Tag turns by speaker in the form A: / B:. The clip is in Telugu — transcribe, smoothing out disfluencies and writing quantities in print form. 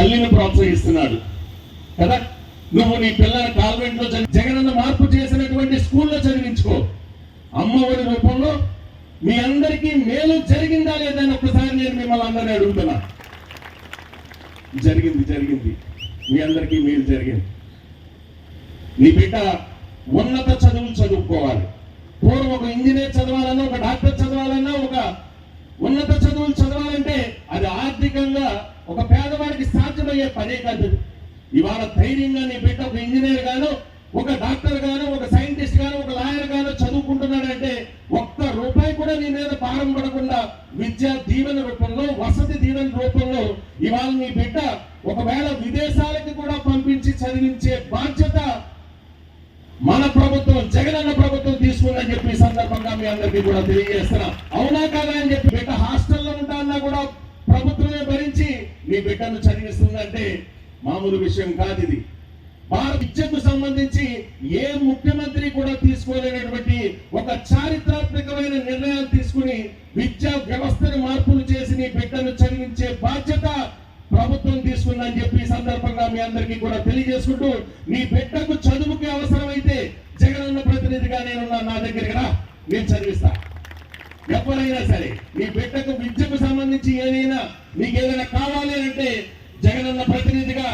A: తల్లిని ప్రోత్సహిస్తున్నాడు కదా. నువ్వు నీ పిల్లల కాన్వెంట్లో జగనన్న మార్పు చేసినటువంటి స్కూల్లో చదివించుకో. అమ్మఒడి రూపంలో మీ అందరికీ మేలు జరిగిందా లేదని ఒకసారి నేను మిమ్మల్ని అందరినీ అడుగుతున్నా. జరిగింది. మీ అందరికీ మేలు జరిగింది. నీ బిడ్డ ఉన్నత చదువులు చదువుకోవాలి. పూర్వం ఒక ఇంజనీర్ చదవాలన్నా, ఒక డాక్టర్ చదవాలన్నా, ఒక ఉన్నత చదువులు చదవాలంటే అది ఆర్థికంగా ఒక పేదవాడికి సాధ్యమయ్యే పనే కాదు. ఇవాళ ధైర్యంగా నీ బిడ్డ ఒక ఇంజనీర్ గాను, ఒక డాక్టర్ గాను, ఒక సైంటిస్ట్ గాను, ఒక లాయర్ గాను చదువుకుంటున్నాడంటే ఒక్క రూపాయి కూడా నీ మీద భారం పడకుండా విద్యా దీవెన రూపంలో, వసతి దీవెన రూపంలో ఇవాళ నీ బిడ్డ ఒకవేళ విదేశాలకి కూడా పంపించి చదివించే బాధ్యత మన ప్రభుత్వం, జగనన్న ప్రభుత్వం తీసుకుందని చెప్పి సందర్భంగా మీ అందరికీ కూడా తెలియజేస్తున్నా. అవునా కాదా అని చెప్పి బిడ్డ హాస్టల్లో ఉంటానన్నా కూడా ప్రభుత్వమే భరించి నీ బిడ్డను చదివిస్తుందంటే మామూలు విషయం కాదు. ఇది భారత విద్యకు సంబంధించి ఏ ముఖ్యమంత్రి కూడా తీసుకోలేనటువంటి ఒక చారిత్రాత్మకమైన నిర్ణయాలు తీసుకుని విద్యా వ్యవస్థను మార్పులు చేసి నీ బిడ్డను చదివించే బాధ్యత ప్రభుత్వం తీసుకుందని చెప్పి సందర్భంగా మీ అందరికీ కూడా తెలియజేసుకుంటూ, నీ బిడ్డకు చదువుకి అవసరమైతే జగనన్న ప్రతినిధిగా నేనున్నా, నా దగ్గరికి రా, నేను చదివిస్తా. ఎవరైనా సరే నీ బిడ్డకు విద్యకు సంబంధించి ఏదైనా నీకు ఏదైనా కావాలి అంటే జగనన్న ప్రతినిధిగా